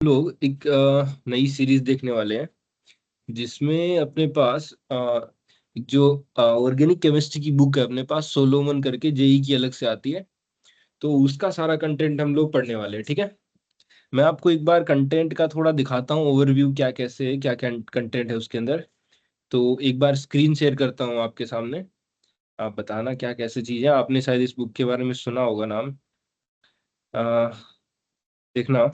लोग एक नई सीरीज देखने वाले हैं जिसमें अपने पास जो ऑर्गेनिक केमिस्ट्री की बुक है अपने पास सोलोमन करके जेई की अलग से आती है। तो उसका सारा कंटेंट हम लोग पढ़ने वाले हैं। ठीक है। मैं आपको एक बार कंटेंट का थोड़ा दिखाता हूँ ओवरव्यू क्या कैसे है क्या क्या कंटेंट है उसके अंदर। तो एक बार स्क्रीन शेयर करता हूँ आपके सामने। आप बताना क्या कैसे चीज़ है। आपने शायद इस बुक के बारे में सुना होगा नाम। अ, देखना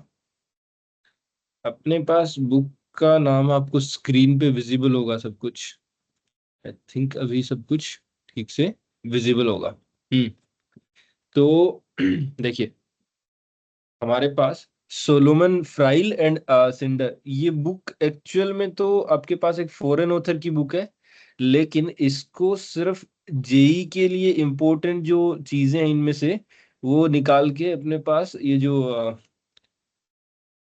अपने पास बुक का नाम आपको स्क्रीन पे विजिबल होगा सब कुछ। आई थिंक अभी सब कुछ ठीक से विजिबल होगा। तो देखिए हमारे पास सोलोमन फ्राइल एंड सिंडर ये बुक एक्चुअल में तो आपके पास एक फॉरेन ऑथर की बुक है। लेकिन इसको सिर्फ जेई के लिए इम्पोर्टेंट जो चीजें हैं इनमें से वो निकाल के अपने पास ये जो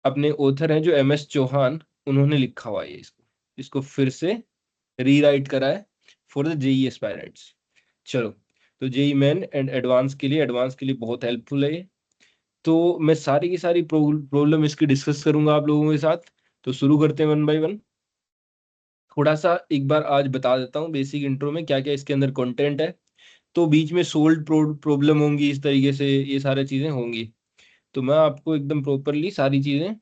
अपने ऑथर हैं जो एमएस चौहान उन्होंने लिखा हुआ है इसको इसको फिर से रीराइट करा है फॉर द जेई एस्पायरेंट्स। चलो तो जेई मेन एंड एडवांस के लिए बहुत हेल्पफुल है ये। तो मैं सारी की सारी प्रॉब्लम इसकी डिस्कस करूंगा आप लोगों के साथ। तो शुरू करते हैं वन बाय वन। थोड़ा सा एक बार आज बता देता हूँ बेसिक इंट्रो में क्या क्या इसके अंदर कंटेंट है। तो बीच में सोल्ड प्रॉब्लम होंगी इस तरीके से ये सारी चीजें होंगी। तो मैं आपको एकदम प्रॉपरली सारी चीजें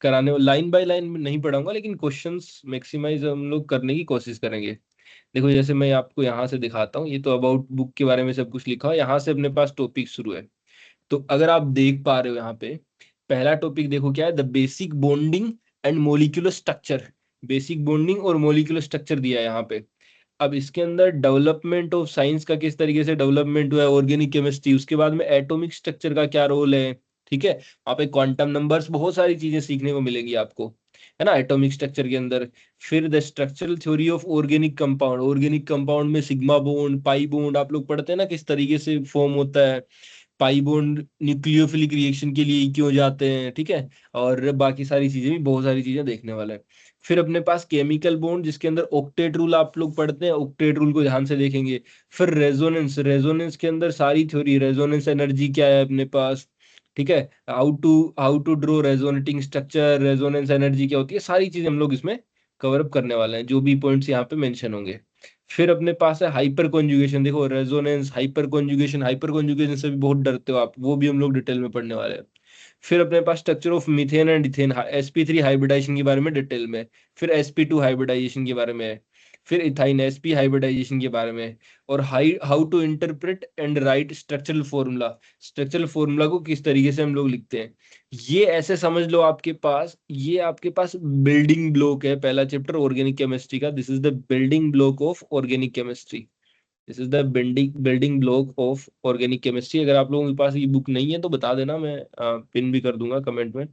कराने लाइन बाय लाइन में नहीं पढ़ाऊंगा लेकिन क्वेश्चंस मैक्सिमाइज हम लोग करने की कोशिश करेंगे। देखो जैसे मैं आपको यहाँ से दिखाता हूँ ये तो अबाउट बुक के बारे में सब कुछ लिखा है यहाँ से अपने पास टॉपिक शुरू है। तो अगर आप देख पा रहे हो यहाँ पे पहला टॉपिक देखो क्या है the basic bonding and molecular structure. Basic bonding और मोलिकुलर स्ट्रक्चर दिया है यहाँ पे। अब इसके अंदर डेवलपमेंट ऑफ साइंस का किस तरीके से डेवलपमेंट हुआ है ऑर्गेनिक केमिस्ट्री उसके बाद में एटॉमिक स्ट्रक्चर का क्या रोल है। ठीक है। वहाँ पे क्वांटम नंबर्स बहुत सारी चीजें सीखने को मिलेगी आपको है ना एटॉमिक स्ट्रक्चर के अंदर। फिर the structural theory of organic compound में सिग्मा बॉन्ड पाई बॉन्ड आप लोग पढ़ते हैं ना किस तरीके से फॉर्म होता है। पाई बॉन्ड न्यूक्लियोफिलिक रिएक्शन के लिए क्यों जाते हैं। ठीक है। और बाकी सारी चीजें भी बहुत सारी चीजें देखने वाला है। फिर अपने पास केमिकल बॉन्ड जिसके अंदर ऑक्टेट रूल आप लोग पढ़ते हैं ऑक्टेट रूल को ध्यान से देखेंगे। फिर रेजोनेंस के अंदर सारी थ्योरी रेजोनेंस एनर्जी क्या है अपने पास। ठीक है। How to draw resonating structure resonance energy क्या होती है सारी चीजें हम लोग इसमें कवर अप करने वाले हैं जो भी पॉइंट्स यहाँ पे मेंशन होंगे। फिर अपने पास है हाइपर कॉन्जुगेशन देखो रेजोनेंस हाइपर कॉन्जुगेशन से भी बहुत डरते हो आप वो भी हम लोग डिटेल में पढ़ने वाले हैं। फिर अपने पास structure of methane and ethane sp3 hybridization के बारे में डिटेल में। फिर sp2 हाइब्रिडाइजेशन के बारे में। फिर इथाइन sp हाइब्रिडाइजेशन के बारे में। और how to interpret and write structural formula को किस तरीके से हम लोग लिखते हैं। ये ऐसे समझ लो आपके पास बिल्डिंग ब्लॉक है पहला चैप्टर ऑर्गेनिक केमिस्ट्री का this is the building block of organic chemistry. This is the building block of organic chemistry. अगर आप लोगों के पास ये बुक नहीं है तो बता देना मैं पिन भी कर दूंगा कमेंट में।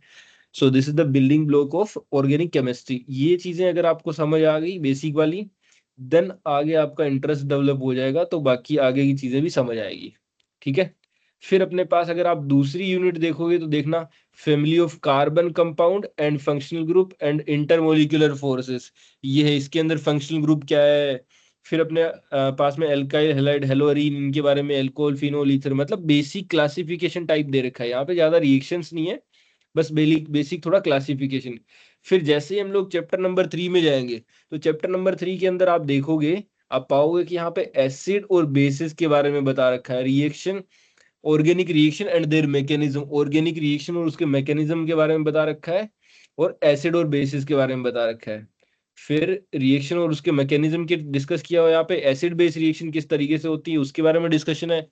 So this is the building block of organic chemistry ये चीजें अगर आपको समझ आ गई बेसिक वाली देन आगे आपका इंटरेस्ट डेवलप हो जाएगा तो बाकी आगे की चीजें भी समझ आएगी। ठीक है। फिर अपने पास अगर आप दूसरी यूनिट देखोगे तो देखना family of carbon compound and functional group and intermolecular forces. ये है इसके अंदर फंक्शनल ग्रुप क्या है। फिर अपने पास में एल्काइल हैलाइड हेलोअरीन इनके बारे में एल्कोहल फिनोल ईथर मतलब बेसिक क्लासिफिकेशन टाइप दे रखा है यहाँ पे ज्यादा रिएक्शंस नहीं है। बस बेसिक थोड़ा क्लासिफिकेशन। फिर जैसे ही हम लोग चैप्टर नंबर 3 में जाएंगे तो चैप्टर नंबर 3 के अंदर आप देखोगे आप पाओगे कि यहाँ पे एसिड और बेसिस के बारे में बता रखा है reaction organic reaction and there mechanism organic reaction और उसके मैकेनिज्म के बारे में बता रखा है। और एसिड और बेसिस के बारे में बता रखा है। फिर रिएक्शन और उसके मैकेनिज्म के डिस्कस किया हुआ है यहाँ पे एसिड बेस रिएक्शन किस तरीके से होती है उसके बारे में डिस्कशन है।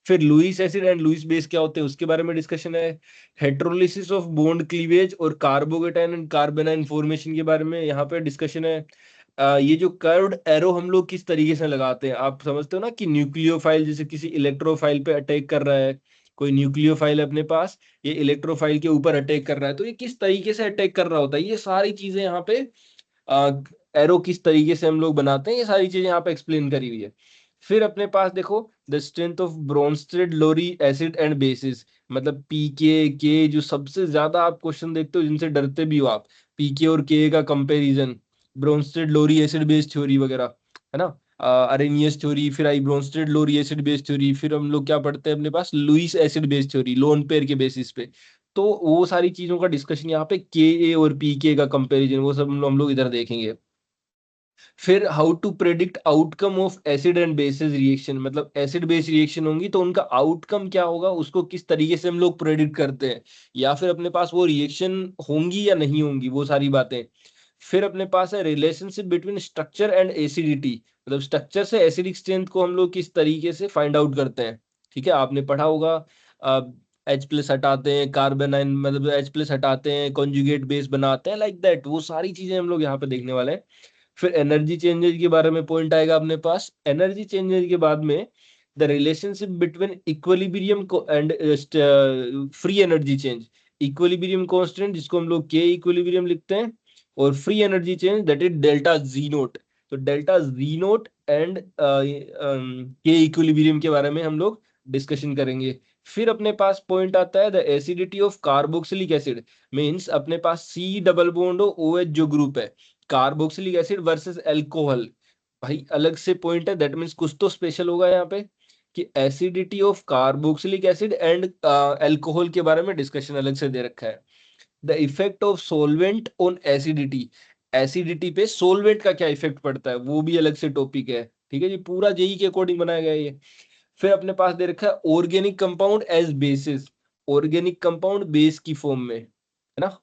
फिर Lewis acid and Lewis base क्या होते हैं उसके बारे में डिस्कशन है। हेट्रोलिसिस ऑफ बॉन्ड क्लीवेज और कार्बोकेटाइन एंड कार्बेनाइन फॉर्मेशन के बारे में यहाँ पे डिस्कशन है। ये जो कर्व्ड एरो हम लोग किस तरीके से लगाते हैं आप समझते हो ना कि न्यूक्लियोफाइल जैसे किसी इलेक्ट्रोफाइल पे अटैक कर रहा है। कोई न्यूक्लियोफाइल है अपने पास ये इलेक्ट्रोफाइल के ऊपर अटैक कर रहा है तो ये किस तरीके से अटैक कर रहा होता है ये सारी चीजें यहाँ पे एरो किस तरीके से हम लोग बनाते हैं ये सारी चीजें यहाँ पे एक्सप्लेन करी हुई है। फिर अपने पास देखो the strength of Bronsted Lowry acid and bases मतलब पीके के जो सबसे ज्यादा आप क्वेश्चन देखते हो जिनसे डरते भी हो आप पीके और के का comparison Bronsted Lowry acid base theory वगैरह है ना। अरेनियस थ्योरी फिर आई Bronsted Lowry acid base theory फिर हम लोग क्या पढ़ते हैं अपने पास Lewis acid base theory lone pair के बेसिस पे। तो वो सारी चीजों का डिस्कशन यहाँ पे के और पीके का कंपैरिजन वो सब हम लोग इधर देखेंगे। फिर how to predict outcome of acid and bases reaction, मतलब एसिड बेस रिएक्शन होंगी तो उनका आउटकम क्या होगा उसको किस तरीके से हम लोग प्रेडिक्ट करते हैं, या फिर अपने पास वो रिएक्शन होंगी या नहीं होंगी, वो सारी बातें। फिर अपने पास है relationship between structure and acidity, मतलब स्ट्रक्चर से एसिडिक स्ट्रेंथ को हम लोग किस तरीके से फाइंड आउट करते हैं। ठीक है, आपने पढ़ा होगा H प्लस हटाते हैं, कार्बन आयन मतलब H प्लस हटाते हैं, कॉन्जुगेट बेस बनाते हैं, लाइक दैट, वो सारी चीजें हम लोग यहाँ पे देखने वाले हैं। फिर एनर्जी चेंजेस के बारे में पॉइंट आएगा अपने पास। एनर्जी चेंजेस के बाद में the relationship between equilibrium and free energy change. Equilibrium constant जिसको हम लोग के इक्विलिब्रियम लिखते हैं, और free energy change that is delta G note. तो डेल्टा जी नोट एंड के इक्विलिब्रियम के बारे में हम लोग डिस्कशन करेंगे। फिर अपने पास पॉइंट आता है the acidity of carboxylic acid, means अपने पास C double bond O H जो ग्रुप है, कार्बोक्सिलिक एसिड वर्सेस अल्कोहल, भाई अलग से पॉइंट है, दैट मींस कुछ तो स्पेशल होगा यहाँ पे कि acidity of carboxylic acid and alcohol के बारे में डिस्कशन अलग से दे रखा है। The effect of solvent on acidity, acidity पे सोलवेंट का क्या इफेक्ट पड़ता है वो भी अलग से टॉपिक है। ठीक है जी, पूरा जेई के अकॉर्डिंग बनाया गया है ये। फिर अपने पास दे रखा है organic compound as bases, organic compound base की फॉर्म में, है ना।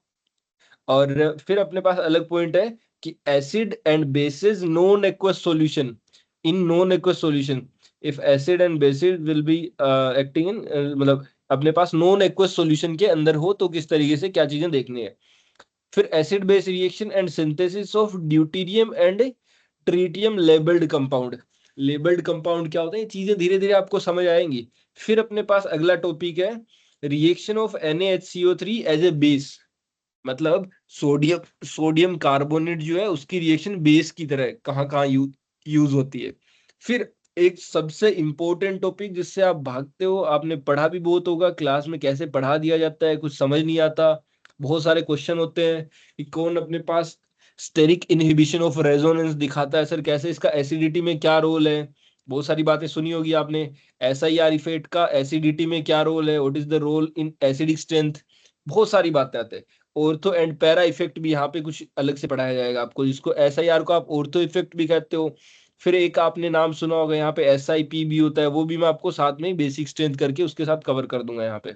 और फिर अपने पास अलग पॉइंट है कि acid and basis non aqueous solution, in non aqueous solution if acid and basis will be acting in, मतलब अपने पास नॉन एक्वस सॉल्यूशन के अंदर हो तो किस तरीके से क्या चीजें देखनी है। फिर acid base reaction and synthesis of deuterium and tritium labelled compound, labelled compound क्या होता है, ये चीजें धीरे धीरे आपको समझ आएंगी। फिर अपने पास अगला टॉपिक है reaction of NaHCO3 as a base, मतलब सोडियम सोडियम कार्बोनेट जो है उसकी रिएक्शन बेस की तरह कहाँ कहाँ यूज होती है। फिर एक सबसे इंपॉर्टेंट टॉपिक जिससे आप भागते हो, आपने पढ़ा भी बहुत होगा क्लास में, कैसे पढ़ा दिया जाता है कुछ समझ नहीं आता, बहुत सारे क्वेश्चन होते हैं कि कौन अपने पास स्टेरिक इनहिबिशन ऑफ रेजोनेंस दिखाता है सर, कैसे इसका एसिडिटी में क्या रोल है, बहुत सारी बातें सुनी होगी आपने। SIR इफेक्ट का एसिडिटी में क्या रोल है, what is the role in acidic strength, बहुत सारी बातें आते हैं। ऑर्थो एंड पैरा इफेक्ट भी यहाँ पे कुछ अलग से पढ़ाया जाएगा आपको, जिसको SIR को आप ऑर्थो इफेक्ट भी कहते हो। फिर एक आपने नाम सुना होगा यहाँ पे SIP भी होता है, वो भी मैं आपको साथ में बेसिक स्ट्रेंथ करके उसके साथ कवर कर दूंगा यहाँ पे।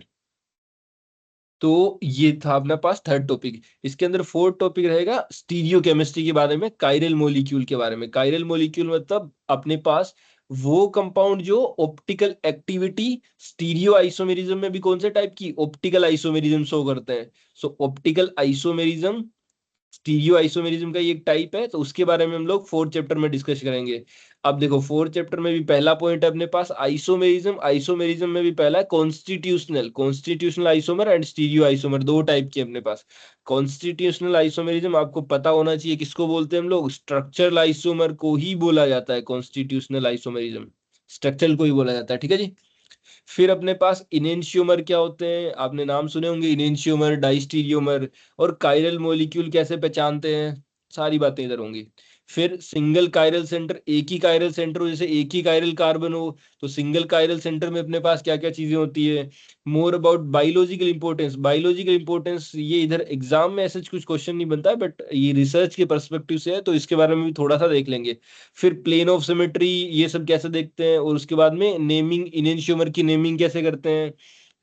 तो ये था अपने पास थर्ड टॉपिक। इसके अंदर फोर्थ टॉपिक रहेगा स्टीरियो केमिस्ट्री के बारे में, कायरल मॉलिक्यूल के बारे में। कायरल मॉलिक्यूल मतलब अपने पास वो कंपाउंड जो ऑप्टिकल एक्टिविटी स्टीरियो आइसोमेरिज्म में भी कौन से टाइप की, ऑप्टिकल आइसोमेरिज्म शो करते हैं। सो ऑप्टिकल आइसोमेरिज्म स्टीरियो आइसोमेरिज्म का ये एक टाइप है, तो उसके बारे में हम लोग फोर्थ चैप्टर में डिस्कस करेंगे। अब देखो फोर्थ चैप्टर में भी पहला पॉइंट है अपने पास आइसोमेरिज्म, आइसोमेरिज्म में भी पहला है constitutional, constitutional isomer and stereo isomer, दो टाइप के अपने पास। कॉन्स्टिट्यूशनल आइसोमेरिज्म आपको पता होना चाहिए किसको बोलते हैं हम लोग, स्ट्रक्चरल आइसोमर को ही बोला जाता है, कॉन्स्टिट्यूशनल आइसोमेरिज्म स्ट्रक्चरल को ही बोला जाता है। ठीक है जी। फिर अपने पास इनेंशियोमर क्या होते हैं, आपने नाम सुने होंगे, इनेंशियोमर, डाइस्टीरियोमर, और कायरल मॉलिक्यूल कैसे पहचानते हैं, सारी बातें इधर होंगी। फिर सिंगल कायरल सेंटर, एक ही कायरल सेंटर हो, जैसे एक ही कायरल कार्बन हो तो सिंगल कायरल सेंटर में अपने पास क्या क्या चीजें होती है। More about biological importance, biological importance ये इधर एग्जाम में ऐसा कुछ क्वेश्चन नहीं बनता है, बट ये रिसर्च के पर्सपेक्टिव से है तो इसके बारे में भी थोड़ा सा देख लेंगे। फिर प्लेन ऑफ सिमेट्री ये सब कैसे देखते हैं, और उसके बाद में नेमिंग, इनेंशियोमर की नेमिंग कैसे करते हैं,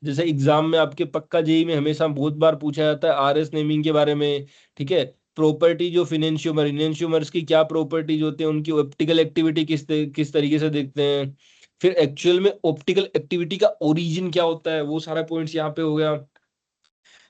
जैसे एग्जाम में आपके पक्का जेई में हमेशा बहुत बार पूछा जाता है RS नेमिंग के बारे में। ठीक है, प्रॉपर्टीज ऑफ इनेंशियोमर, इनेंशियोमर्स की क्या प्रॉपर्टीज होती हैं, उनकी ऑप्टिकल एक्टिविटी किस तरीके से देखते हैं। फिर एक्चुअल में ऑप्टिकल एक्टिविटी का ओरिजिन क्या होता है, वो सारा पॉइंट्स यहाँ पे हो गया।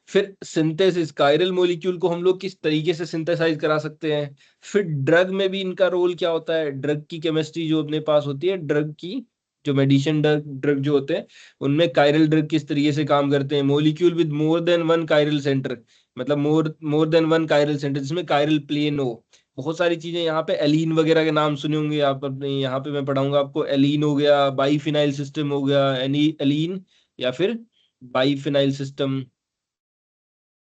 फिर सिंथेसिस, कायरल मॉलिक्यूल को हम लोग किस तरीके से सिंथेसाइज करा सकते हैं। फिर ड्रग में भी इनका रोल क्या होता है, ड्रग की केमिस्ट्री जो अपने पास होती है, ड्रग की जो मेडिसिन ड्रग ड्रग जो होते हैं उनमें कायरल ड्रग किस तरीके से काम करते हैं। Molecule with more than one chiral centre, मतलब more than one chiral centre जिसमें कायरल प्लेन हो, बहुत सारी चीजें यहाँ पे एलीन वगैरह के नाम सुने होंगे आप अपने, यहाँ पे मैं पढ़ाऊंगा आपको। एलीन हो गया, बाईफिनाइल सिस्टम हो गया, एनी एलीन या फिर बाईफिनाइल सिस्टम,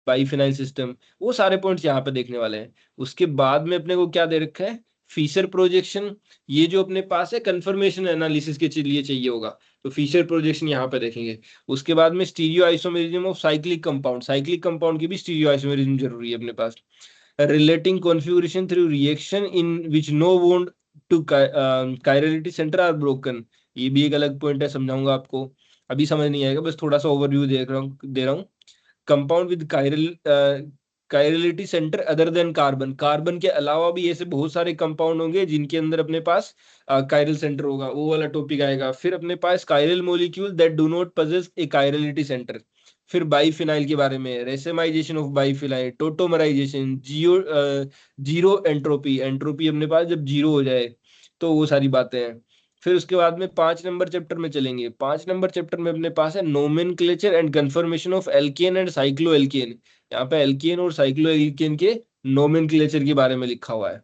बाईफिनाइल सिस्टम, वो सारे पॉइंट्स यहाँ पे देखने वाले हैं। उसके बाद में अपने को क्या दे रखा है, फिशर प्रोजेक्शन, ये जो अपने पास है कंफर्मेशन एनालिसिस के लिए चाहिए होगा, तो फिशर प्रोजेक्शन यहाँ पे देखेंगे। उसके बाद में stereo isomerism of cyclic compound की भी स्टीरियो आइसोमेरिज्म जरूरी है अपने पास। Relating configuration through reaction in which no bond to chirality centre are broken, ये भी एक अलग पॉइंट है, समझाऊंगा आपको, अभी समझ नहीं आएगा, बस थोड़ा सा ओवरव्यू दे रहा हूँ। Compound with chirality centre other than carbon, carbon के अलावा भी ऐसे बहुत सारे कंपाउंड होंगे जिनके अंदर अपने पास कायरल सेंटर होगा, वो वाला टॉपिक आएगा। फिर अपने पास chiral molecule that do not possess a chirality centre. फिर बाईफिनाइल के बारे में, racemization of biphenyl, tautomerization, zero entropy, entropy अपने पास जब जीरो हो जाए, तो वो सारी बातें हैं। फिर उसके बाद में 5 नंबर चैप्टर में चलेंगे। 5 नंबर चैप्टर में अपने पास है nomenclature and conformation of alkane and cycloalkane. यहाँ पे एल्केन और साइक्लो एल्केन के नोमेनक्लेचर के बारे में लिखा हुआ है।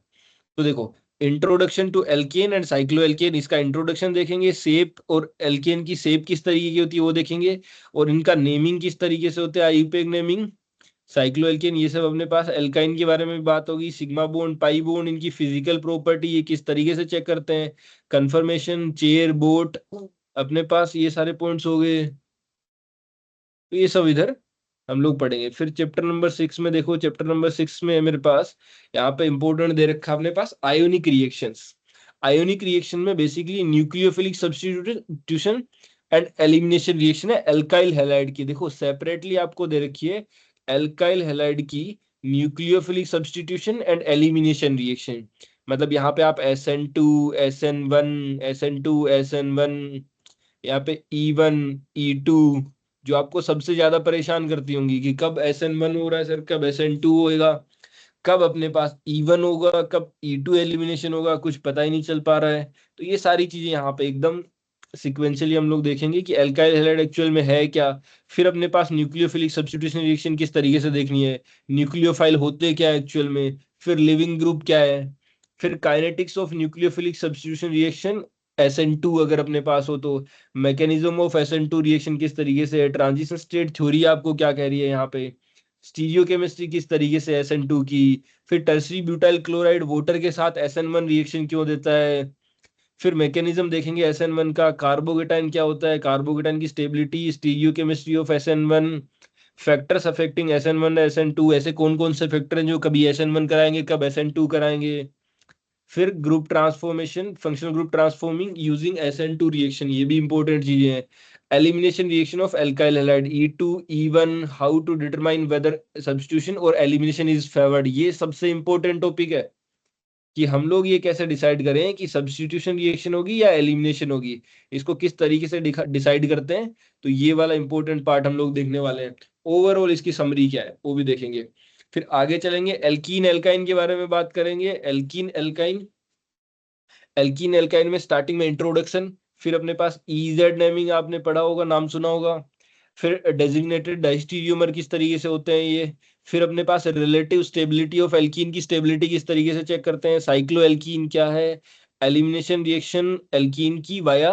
तो देखो, introduction to alkane and cycloalkane, इसका इंट्रोडक्शन देखेंगे, शेप और एल्केन की शेप किस तरीके की होती है वो देखेंगे, और इनका नेमिंग किस तरीके से होता है, आईयूपीएक नेमिंग, साइक्लो एल्केन, ये सब अपने पास। एल्काइन के बारे में भी बात होगी, सिग्मा बॉन्ड, पाई बॉन्ड, इनकी फिजिकल प्रॉपर्टी, ये किस तरीके से चेक करते हैं, कंफर्मेशन, चेयर, बोट, अपने पास ये सारे पॉइंट्स हो गए, तो ये सब इधर हम लोग पढ़ेंगे। फिर चैप्टर नंबर 6 में देखो, चैप्टर नंबर 6 में है मेरे पास, यहाँ पे इंपॉर्टेंट दे रखा है अपने पास आयोनिक रिएक्शंस। आयोनिक रिएक्शन में basically nucleophilic substitution and elimination reaction है एल्काइल हैलाइड की। देखो सेपरेटली आपको दे रखी है एल्काइल हैलाइड की nucleophilic substitution and elimination reaction. मतलब यहाँ पे आप SN2 SN1 SN2 SN1, यहाँ पे E1 E2, जो आपको सबसे ज्यादा परेशान करती होंगी कि कब SN1 हो रहा है सर, कब SN2 होएगा, कब अपने पास E1 होगा, कब E2 एलिमिनेशन होगा, कुछ पता ही नहीं चल पा रहा है। तो ये सारी चीजें यहाँ पे एकदम सिक्वेंशियली हम लोग देखेंगे कि एल्काइल हैलाइड एक्चुअल में है क्या। फिर अपने पास न्यूक्लियोफिलिक सब्स्टिट्यूशन रिएक्शन किस तरीके से देखनी है, न्यूक्लियोफाइल होते क्या है एक्चुअल में, फिर लिविंग ग्रुप क्या है, फिर kinetics of nucleophilic substitution reaction SN2 अगर अपने पास हो तो, मैकेनिज्म ऑफ SN2 रिएक्शन किस तरीके से है, ट्रांजिशन स्टेट थ्योरी आपको क्या कह रही है यहाँ पे, स्टीरियोकेमिस्ट्री किस तरीके से SN2 की, फिर टर्सरी ब्यूटाइल क्लोराइड वाटर के साथ SN1 रिएक्शन क्यों देता है, फिर मैकेनिज्म देखेंगे SN1 का, कार्बोकेटाइन क्या होता है, कार्बोकेटाइन की stability, stereochemistry of SN1, factors affecting SN1 SN2, ऐसे कौन कौन से फैक्टर हैं जो कभी SN1 कराएंगे कब SN2 कराएंगे। फिर group transformation, functional group transforming using SN2 reaction, ये भी इंपॉर्टेंट चीजें हैं। Elimination reaction of alkyl halide E2 E1, how to determine whether substitution और एलिमिनेशन इज फेवर्ड, ये सबसे इंपॉर्टेंट टॉपिक है कि हम लोग ये कैसे डिसाइड करें कि सब्स्टिट्यूशन रिएक्शन होगी या एलिमिनेशन होगी, इसको किस तरीके से डिसाइड करते हैं। तो ये वाला इंपॉर्टेंट पार्ट हम लोग देखने वाले हैं। ओवरऑल इसकी समरी क्या है वो भी देखेंगे। फिर आगे चलेंगे, एल्कीन एल्काइन के बारे में बात करेंगे। एल्कीन एल्काइन में स्टार्टिंग में इंट्रोडक्शन, फिर अपने पास EZ नेमिंग आपने पढ़ा होगा, नाम सुना होगा, फिर डेजिग्नेटेड डायस्टीरियोमर किस तरीके से होते हैं ये, फिर अपने पास रिलेटिव स्टेबिलिटी ऑफ एल्कीन की स्टेबिलिटी किस तरीके से चेक करते हैं, साइक्लो एल्कीन क्या है, एलिमिनेशन रिएक्शन एल्कीन की via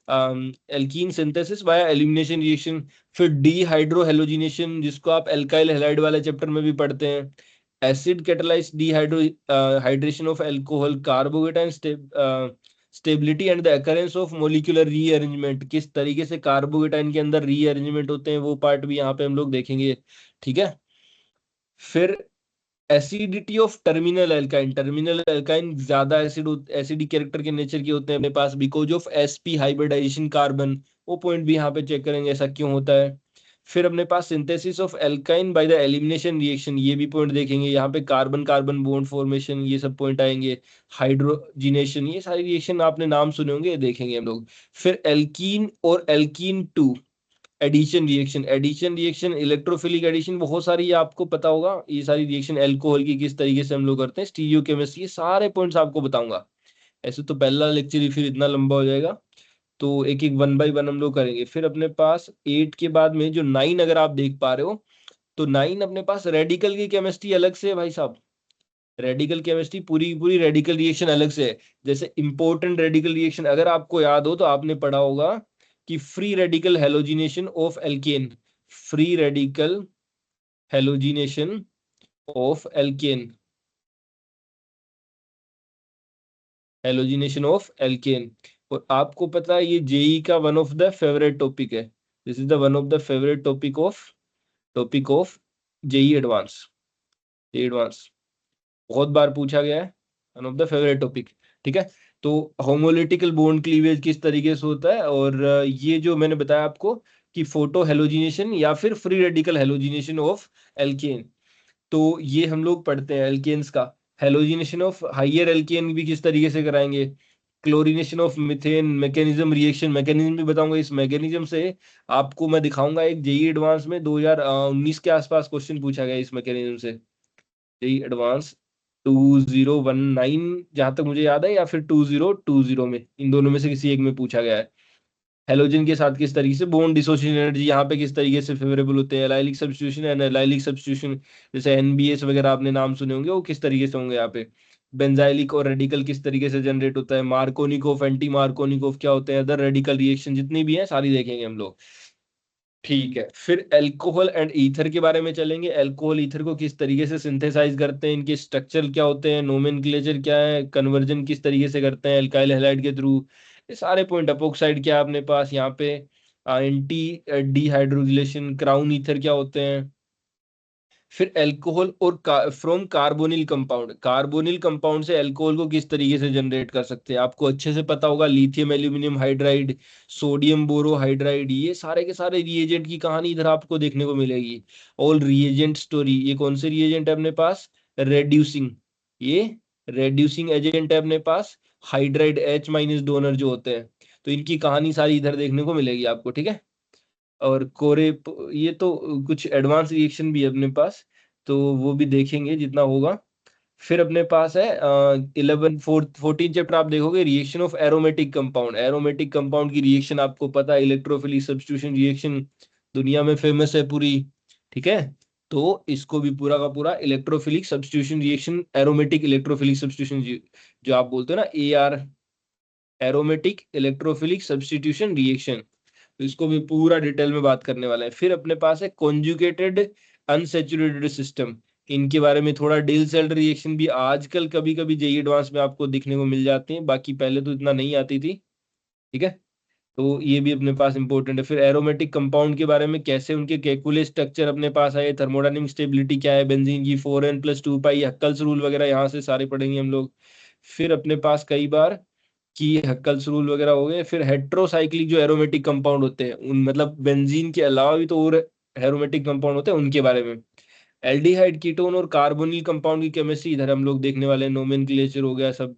alkene synthesis via elimination reaction, फिर डीहाइड्रोहेलोजिनेशन जिसको आप एल्काइल हैलाइड वाले चैप्टर में भी पढ़ते हैं, acid catalysed hydration of alcohol, carbocation stability and the occurrence of molecular rearrangement, किस तरीके से कार्बोकेटाइन के अंदर रीअरेंजमेंट होते हैं वो पार्ट भी यहाँ पे हम लोग देखेंगे। ठीक है। फिर एसिडिटी ऑफ टर्मिनल एल्काइन ज्यादा एसिडिक कैरेक्टर के नेचर के होते हैं अपने पास because of sp hybridization carbon, वो पॉइंट भी यहाँ पे चेक करेंगे ऐसा क्यों होता है। फिर अपने पास synthesis of alkyne by the elimination reaction, ये भी पॉइंट देखेंगे, यहाँ पे कार्बन कार्बन बॉन्ड फॉर्मेशन ये सब पॉइंट आएंगे, हाइड्रोजिनेशन, ये सारी रिएक्शन आपने नाम सुने होंगे, ये देखेंगे हम लोग। फिर एल्कीन और alkene to addition reaction electrophilic addition, बहुत सारी ये आपको पता होगा, ये सारी रिएक्शन अल्कोहल की किस तरीके से हम लोग करते हैं, स्टीरियोकेमिस्ट्री, ये सारे पॉइंट्स आपको बताऊंगा। ऐसे तो पहला लेक्चर ही फिर इतना लंबा हो जाएगा, तो एक एक 1 बाय 1 हम लोग करेंगे। फिर अपने पास 8 के बाद में जो 9 अगर आप देख पा रहे हो, तो 9 अपने पास रेडिकल की केमिस्ट्री अलग से है भाई साहब, रेडिकल केमिस्ट्री पूरी पूरी रेडिकल रिएक्शन अलग से है। जैसे इंपॉर्टेंट रेडिकल रिएक्शन अगर आपको याद हो तो आपने पढ़ा होगा कि free radical halogenation of alkane, free radical halogenation of alkane, halogenation of alkane. और आपको पता है ये जेई का one of the favourite topic है। This is the one of the favourite topic of JEE advance. JEE advance बहुत बार पूछा गया है, one of the favourite topic. ठीक है, तो होमोलिटिकल बॉन्ड क्लीवेज किस तरीके से होता है, और ये जो मैंने बताया आपको कि फोटो हेलोजिनेशन या फिर free radical halogenation of alkene, तो ये हम लोग पढ़ते हैं एल्केन्स का। हेलोजिनेशन ऑफ हाइयर एल्केन भी किस तरीके से कराएंगे, chlorination of methane mechanism, reaction mechanism भी बताऊंगा। इस मैकेनिज्म से आपको मैं दिखाऊंगा, एक जेई एडवांस में 2019 के आसपास क्वेश्चन पूछा गया इस मैकेनिज्म से। जेई एडवांस 2019 जहां तक मुझे याद है, या फिर 2020 में, इन दोनों में से किसी एक में पूछा गया है। हेलोजन के साथ किस तरीके से बॉन्ड डिसोसिएशन एनर्जी यहाँ पे किस तरीके से फेवरेबल होते हैं, allylic substitution and allylic substitution, जैसे एनबीएस वगैरह आपने नाम सुने होंगे, वो किस तरीके से होंगे यहाँ पे। बेंजाइलिक और रेडिकल किस तरीके से जनरेट होता है, मार्कोनिकोफ एंटी मार्कोनिकोफ क्या होते हैं, अदर रेडिकल रिएक्शन जितनी भी हैं सारी देखेंगे हम लोग। ठीक है, फिर अल्कोहल एंड ईथर के बारे में चलेंगे। अल्कोहल ईथर को किस तरीके से सिंथेसाइज करते हैं, इनके स्ट्रक्चर क्या होते हैं, नोमेनक्लेचर क्या है, कन्वर्जन किस तरीके से करते हैं अल्काइल हैलाइड के थ्रू, ये सारे पॉइंट। अपोक्साइड क्या है अपने पास यहाँ पे, एंटी डीहाइड्रोजिलेशन, क्राउन ईथर क्या होते हैं। फिर अल्कोहल और from carbonyl compound, carbonyl compound से अल्कोहल को किस तरीके से जनरेट कर सकते हैं, आपको अच्छे से पता होगा। Lithium aluminium hydride, sodium borohydride, ये सारे के सारे रिएजेंट की कहानी इधर आपको देखने को मिलेगी। ऑल रिएजेंट स्टोरी, ये कौन से रिएजेंट है अपने पास, रेड्यूसिंग, ये रेड्यूसिंग एजेंट है अपने पास, हाइड्राइड H माइनस डोनर जो होते हैं, तो इनकी कहानी सारी इधर देखने को मिलेगी आपको। ठीक है, और कोरे ये तो कुछ एडवांस रिएक्शन भी है अपने पास, तो वो भी देखेंगे जितना होगा। फिर अपने पास है 14 चैप्टर आप देखोगे, reaction of aromatic compound. Aromatic compound की रिएक्शन आपको पता है, इलेक्ट्रोफिलिक सब्स्टिट्यूशन रिएक्शन दुनिया में फेमस है पूरी। ठीक है, तो इसको भी पूरा का पूरा electrophilic substitution reaction, aromatic electrophilic substitution जो आप बोलते हो ना, AR, aromatic electrophilic substitution reaction, तो इसको भी पूरा डिटेल में बात करने वाला है। फिर अपने पास है कॉन्जुगेटेड अनसैचुरेटेड सिस्टम, इनके बारे में थोड़ा डिल सेल रिएक्शन भी आजकल कभी कभी जेई एडवांस में आपको दिखने को मिल जाती है, बाकी पहले तो इतना नहीं आती थी। ठीक है, तो ये भी अपने पास इंपॉर्टेंट है। फिर एरोमेटिक कंपाउंड के बारे में, कैसे उनके कैलकुलेट स्ट्रक्चर अपने पास है, थर्मोडायनेमिक स्टेबिलिटी क्या है, बेंजीन की 4n+2 पाई, हक्कल्स रूल वगैरह यहाँ से सारे पढ़ेंगे हम लोग। फिर अपने पास कई बार कि हक्कल्स रूल वगैरह हो गए। फिर हेट्रोसाइक्लिक जो एरोमेटिक कंपाउंड होते हैं, उन मतलब बेंजीन के अलावा भी तो और एरोमेटिक कंपाउंड होते हैं, उनके बारे में। एल्डिहाइड कीटोन और कार्बोनिल कंपाउंड की केमिस्ट्री इधर हम लोग देखने वाले हैं, नोमेनक्लेचर हो गया सब।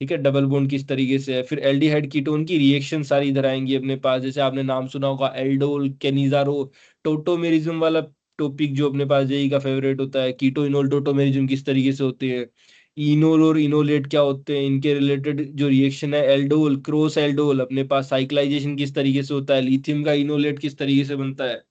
ठीक है, डबल बॉन्ड किस तरीके से है। फिर एल्डिहाइड कीटोन की रिएक्शन सारी इधर आएंगी अपने पास, जैसे आपने नाम सुना होगा एल्डोल, केनिजारो, टोटोमेरिज्म वाला टॉपिक जो अपने पास जेई का फेवरेट होता है, कीटो इनोल टोटोमेरिज्म किस तरीके से होते हैं, इनोल और इनोलेट क्या होते हैं, इनके रिलेटेड जो रिएक्शन है, एल्डोल क्रॉस एल्डोल अपने पास साइक्लाइजेशन किस तरीके से होता है, लिथियम का इनोलेट किस तरीके से बनता है,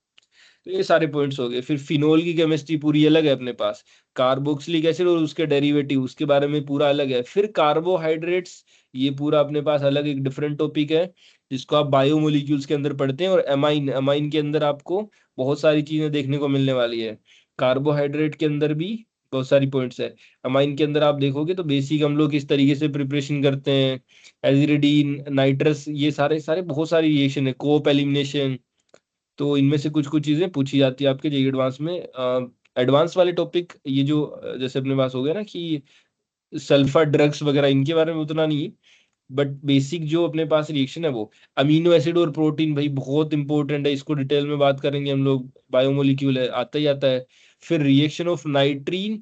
तो ये सारे पॉइंट्स हो गए। फिर फिनोल की केमिस्ट्री पूरी अलग है अपने पास, कार्बोक्सिलिक एसिड और उसके डेरिवेटिव उसके बारे में पूरा अलग है। फिर कार्बोहाइड्रेट्स, ये पूरा अपने पास अलग एक डिफरेंट टॉपिक है, जिसको आप बायोमोलिक्यूल्स के अंदर पढ़ते हैं। और अमाइन, अमाइन के अंदर आपको बहुत सारी चीजें देखने को मिलने वाली है। कार्बोहाइड्रेट के अंदर भी बहुत सारी पॉइंट्स है। अमाइन के अंदर आप देखोगे तो बेसिक हम लोग किस तरीके से प्रिपरेशन करते हैं, एजिरिडीन, नाइट्रस, ये सारे सारे बहुत सारी रिएक्शन है, कोप एलिमिनेशन, तो इनमें से कुछ कुछ चीजें पूछी जाती है आपके जेईई एडवांस में। एडवांस वाले टॉपिक ये जो जैसे अपने पास हो गया ना कि सल्फर ड्रग्स वगैरह, इनके बारे में उतना नहीं है, बट बेसिक जो अपने पास रिएक्शन है वो। अमीनो एसिड और प्रोटीन भाई बहुत इंपॉर्टेंट है, इसको डिटेल में बात करेंगे हम लोग, बायोमोलिक्यूल है, आता ही आता है। फिर रिएक्शन ऑफ नाइट्रीन,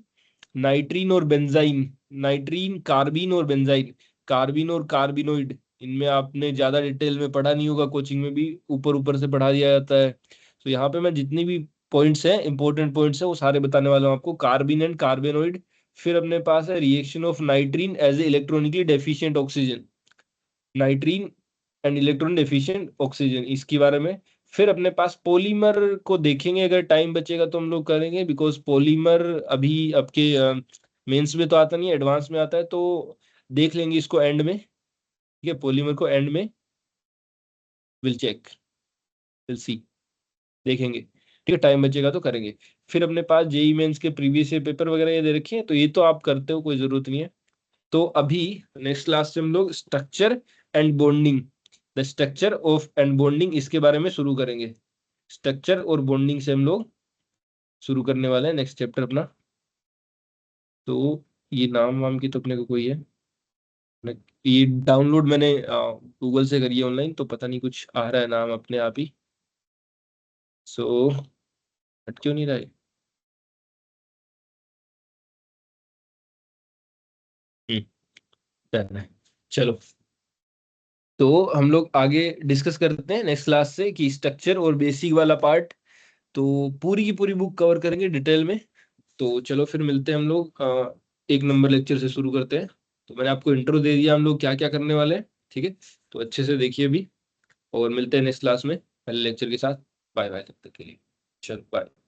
नाइट्रीन और बेंजाइन, नाइट्रीन कार्बिन और बेंजाइन, कार्बिन और कार्बिनोइड, इनमें आपने ज्यादा डिटेल में पढ़ा नहीं होगा, कोचिंग में भी ऊपर ऊपर से पढ़ा दिया जाता है। तो यहाँ पे मैं जितनी भी पॉइंट्स हैं, इंपॉर्टेंट पॉइंट्स हैं, वो सारे बताने वाला हूँ आपको, कार्बिन एंड कार्बेनोइड। फिर अपने पास है reaction of nitrene as a electronically deficient oxygen, nitrene and electron deficient oxygen, इसके बारे में। फिर अपने पास पॉलीमर को देखेंगे, अगर टाइम बचेगा तो हम लोग करेंगे, बिकॉज पॉलीमर अभी आपके मेंस में तो आता नहीं है, एडवांस में आता है, तो देख लेंगे इसको एंड में। ठीक है, पॉलीमर को एंड में विल चेक, विल सी, देखेंगे। ठीक है, टाइम बचेगा तो करेंगे। फिर अपने पास जेई मेंस के प्रीवियस ईयर पेपर वगैरह ये दे रखे हैं, तो ये तो आप करते हो, कोई जरूरत नहीं है। तो अभी नेक्स्ट क्लास से हम लोग structure and bonding, the structure of and bonding, इसके बारे में शुरू करेंगे। स्ट्रक्चर और बॉन्डिंग से हम लोग शुरू करने वाले हैं नेक्स्ट चैप्टर अपना। तो ये नाम वाम की तो अपने को कोई है, ये डाउनलोड मैंने गूगल से करी है ऑनलाइन, तो पता नहीं कुछ आ रहा है नाम अपने आप ही। सो हट क्यों नहीं रहा है? डन है। चलो, तो हम लोग आगे डिस्कस करते हैं नेक्स्ट क्लास से कि स्ट्रक्चर और बेसिक वाला पार्ट, तो पूरी की पूरी बुक कवर करेंगे डिटेल में। तो चलो फिर मिलते हैं हम लोग, एक नंबर लेक्चर से शुरू करते हैं। तो मैंने आपको इंट्रो दे दिया हम लोग क्या क्या करने वाले हैं, ठीक है? तो अच्छे से देखिए अभी, और मिलते हैं नेक्स्ट क्लास में पहले लेक्चर के साथ। बाय बाय तब तक के लिए। चलो बाय।